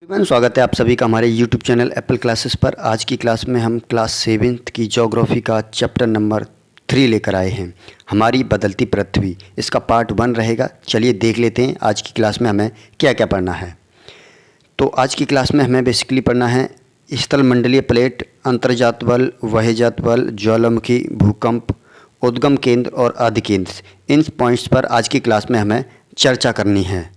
स्वागत है आप सभी का हमारे YouTube चैनल एप्पल क्लासेस पर। आज की क्लास में हम क्लास 7th की ज्योग्राफी का चैप्टर नंबर 3 लेकर आए हैं, हमारी बदलती पृथ्वी। इसका पार्ट 1 रहेगा। चलिए देख लेते हैं आज की क्लास में हमें क्या क्या पढ़ना है। तो आज की क्लास में हमें बेसिकली पढ़ना है स्थलमंडलीय प्लेट, अंतर्जात बल, वह्यजात बल, ज्वालामुखी, भूकंप, उद्गम केंद्र और अधिकेंद्र। इन पॉइंट्स पर आज की क्लास में हमें चर्चा करनी है।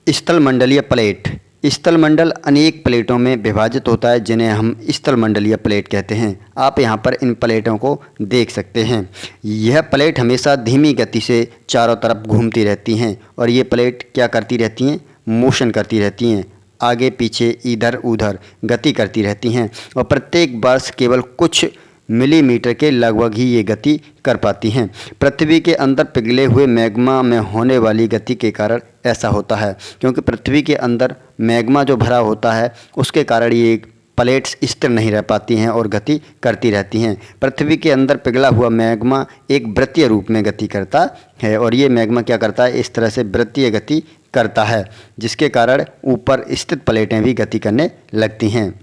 स्थलमंडलीय प्लेट, स्थलमंडल अनेक प्लेटों में विभाजित होता है जिन्हें हम स्थलमंडलीय प्लेट कहते हैं। आप यहाँ पर इन प्लेटों को देख सकते हैं। यह प्लेट हमेशा धीमी गति से चारों तरफ घूमती रहती हैं और ये प्लेट क्या करती रहती हैं? मोशन करती रहती हैं, आगे पीछे इधर उधर गति करती रहती हैं और प्रत्येक वर्ष केवल कुछ मिलीमीटर के लगभग ही ये गति कर पाती हैं। पृथ्वी के अंदर पिघले हुए मैग्मा में होने वाली गति के कारण ऐसा होता है, क्योंकि पृथ्वी के अंदर मैग्मा जो भरा होता है उसके कारण ये प्लेट्स स्थिर नहीं रह पाती हैं और गति करती रहती हैं। पृथ्वी के अंदर पिघला हुआ मैग्मा एक वृत्तीय रूप में गति करता है और ये मैग्मा क्या करता है? इस तरह से वृत्तीय गति करता है, जिसके कारण ऊपर स्थित प्लेटें भी गति करने लगती हैं।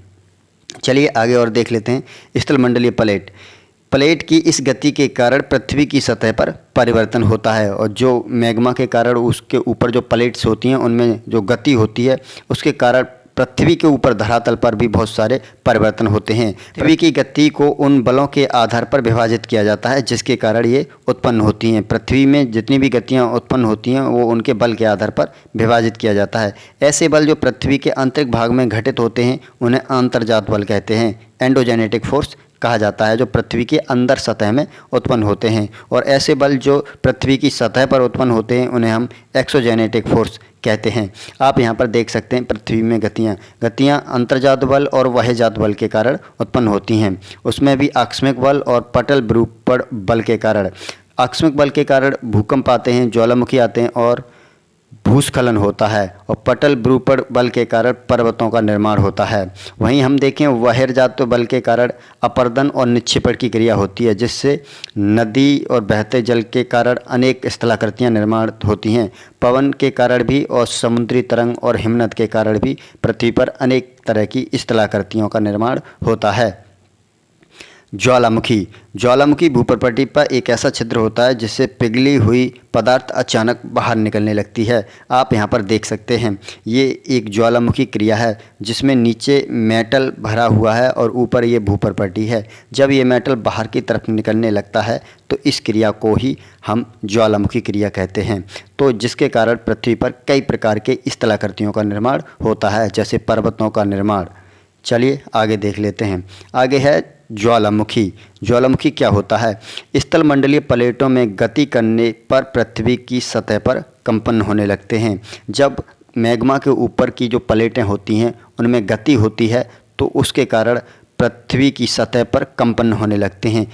चलिए आगे और देख लेते हैं। स्थलमंडलीय प्लेट, प्लेट की इस गति के कारण पृथ्वी की सतह पर परिवर्तन होता है और जो मैग्मा के कारण उसके ऊपर जो प्लेट्स होती हैं उनमें जो गति होती है उसके कारण पृथ्वी के ऊपर धरातल पर भी बहुत सारे परिवर्तन होते हैं। पृथ्वी की गति को उन बलों के आधार पर विभाजित किया जाता है जिसके कारण ये उत्पन्न होती हैं। पृथ्वी में जितनी भी गतियाँ उत्पन्न होती हैं वो उनके बल के आधार पर विभाजित किया जाता है। ऐसे बल जो पृथ्वी के आंतरिक भाग में घटित होते हैं उन्हें अंतर्जात बल कहते हैं। एंडोजेनेटिक फोर्स कहा जाता है जो पृथ्वी के अंदर सतह में उत्पन्न होते हैं, और ऐसे बल जो पृथ्वी की सतह पर उत्पन्न होते हैं उन्हें हम एक्सोजेनेटिक फोर्स कहते हैं। आप यहाँ पर देख सकते हैं पृथ्वी में गतियाँ अंतर्जात बल और वह्यजात बल के कारण उत्पन्न होती हैं। उसमें भी आकस्मिक बल और पटल विरूपण बल के कारण, आकस्मिक बल के कारण भूकंप आते हैं, ज्वालामुखी आते हैं और भूस्खलन होता है, और पटल विरूपण बल के कारण पर्वतों का निर्माण होता है। वहीं हम देखें वह्यजात बल के कारण अपरदन और निक्षेपण की क्रिया होती है, जिससे नदी और बहते जल के कारण अनेक स्थलाकृतियां निर्माण होती हैं। पवन के कारण भी और समुद्री तरंग और हिमनद के कारण भी पृथ्वी पर अनेक तरह की स्थलाकृतियों का निर्माण होता है। ज्वालामुखी, ज्वालामुखी भूप्रपट्टी पर एक ऐसा छिद्र होता है जिससे पिघली हुई पदार्थ अचानक बाहर निकलने लगती है। आप यहाँ पर देख सकते हैं ये एक ज्वालामुखी क्रिया है जिसमें नीचे मेटल भरा हुआ है और ऊपर ये भूप्रपट्टी है। जब ये मेटल बाहर की तरफ निकलने लगता है तो इस क्रिया को ही हम ज्वालामुखी क्रिया कहते हैं। तो जिसके कारण पृथ्वी पर कई प्रकार के स्थलाकृतियों का निर्माण होता है, जैसे पर्वतों का निर्माण। चलिए आगे देख लेते हैं। आगे है ज्वालामुखी। ज्वालामुखी क्या होता है? स्थलमंडलीय प्लेटों में गति करने पर पृथ्वी की सतह पर कंपन होने लगते हैं। जब मैग्मा के ऊपर की जो प्लेटें होती हैं उनमें गति होती है तो उसके कारण पृथ्वी की सतह पर कंपन होने लगते हैं।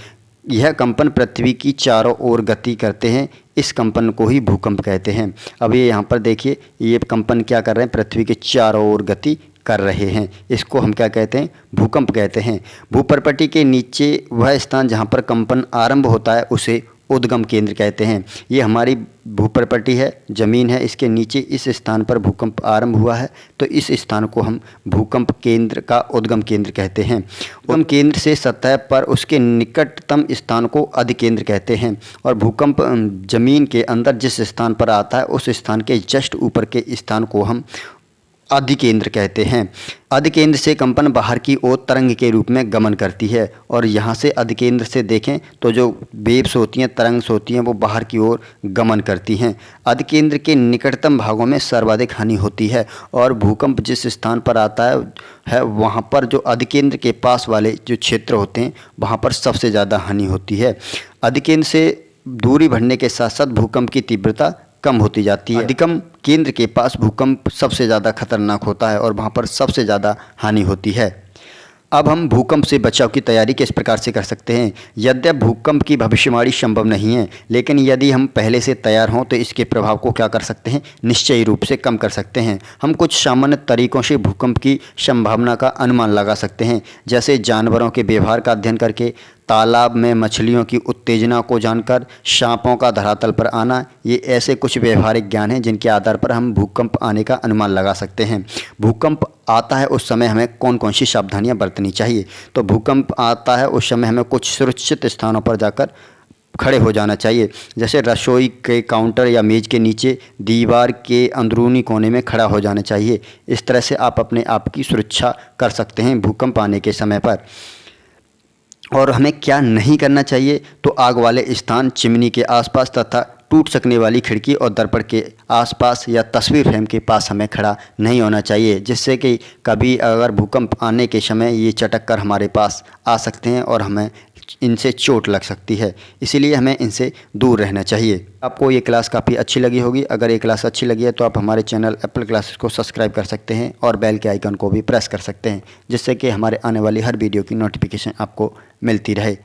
यह कंपन पृथ्वी की चारों ओर गति करते हैं। इस कंपन को ही भूकंप कहते हैं। अब ये यहाँ पर देखिए, ये कंपन क्या कर रहे हैं? पृथ्वी के चारों ओर गति कर रहे हैं। इसको हम क्या कहते हैं? भूकंप कहते हैं। भूप्रपट्टी के नीचे वह स्थान जहाँ पर कंपन आरंभ होता है उसे उद्गम केंद्र कहते हैं। ये हमारी भूप्रपट्टी है, ज़मीन है, इसके नीचे इस स्थान पर भूकंप आरंभ हुआ है तो इस स्थान को हम भूकंप केंद्र का उद्गम केंद्र कहते हैं। उद्गम केंद्र से सतह पर उसके निकटतम स्थान को अधिकेंद्र कहते हैं, और भूकंप ज़मीन के अंदर जिस स्थान पर आता है उस स्थान के जस्ट ऊपर के स्थान को हम अधिकेंद्र कहते हैं। अधिकेंद्र से कंपन बाहर की ओर तरंग के रूप में गमन करती है, और यहाँ से अधिकेंद्र से देखें तो जो वेव्स होती हैं, तरंग्स होती हैं, वो बाहर की ओर गमन करती हैं। अधिकेंद्र के निकटतम भागों में सर्वाधिक हानि होती है, और भूकंप जिस स्थान पर आता है वहाँ पर जो अधिकेंद्र के पास वाले जो क्षेत्र होते हैं वहाँ पर सबसे ज़्यादा हानि होती है। अधिकेंद्र से दूरी बढ़ने के साथ साथ भूकंप की तीव्रता कम होती जाती है। अधिकम केंद्र के पास भूकंप सबसे ज़्यादा खतरनाक होता है और वहाँ पर सबसे ज़्यादा हानि होती है। अब हम भूकंप से बचाव की तैयारी किस प्रकार से कर सकते हैं? यद्यप भूकंप की भविष्यवाणी संभव नहीं है, लेकिन यदि हम पहले से तैयार हों तो इसके प्रभाव को क्या कर सकते हैं? निश्चयी रूप से कम कर सकते हैं। हम कुछ सामान्य तरीकों से भूकंप की संभावना का अनुमान लगा सकते हैं, जैसे जानवरों के व्यवहार का अध्ययन करके, तालाब में मछलियों की उत्तेजना को जानकर, सांपों का धरातल पर आना। ये ऐसे कुछ व्यवहारिक ज्ञान हैं जिनके आधार पर हम भूकंप आने का अनुमान लगा सकते हैं। भूकंप आता है उस समय हमें कौन कौन सी सावधानियां बरतनी चाहिए। तो भूकंप आता है उस समय हमें कुछ सुरक्षित स्थानों पर जाकर खड़े हो जाना चाहिए, जैसे रसोई के काउंटर या मेज़ के नीचे, दीवार के अंदरूनी कोने में खड़ा हो जाना चाहिए। इस तरह से आप अपने आप की सुरक्षा कर सकते हैं भूकंप आने के समय पर। और हमें क्या नहीं करना चाहिए, तो आग वाले स्थान, चिमनी के आसपास तथा टूट सकने वाली खिड़की और दर्पण के आसपास या तस्वीर फ्रेम के पास हमें खड़ा नहीं होना चाहिए, जिससे कि कभी अगर भूकंप आने के समय ये चटक कर हमारे पास आ सकते हैं और हमें इनसे चोट लग सकती है। इसीलिए हमें इनसे दूर रहना चाहिए। आपको ये क्लास काफ़ी अच्छी लगी होगी। अगर ये क्लास अच्छी लगी है तो आप हमारे चैनल एप्पल क्लासेस को सब्सक्राइब कर सकते हैं और बेल के आइकन को भी प्रेस कर सकते हैं, जिससे कि हमारे आने वाली हर वीडियो की नोटिफिकेशन आपको मिलती रहे।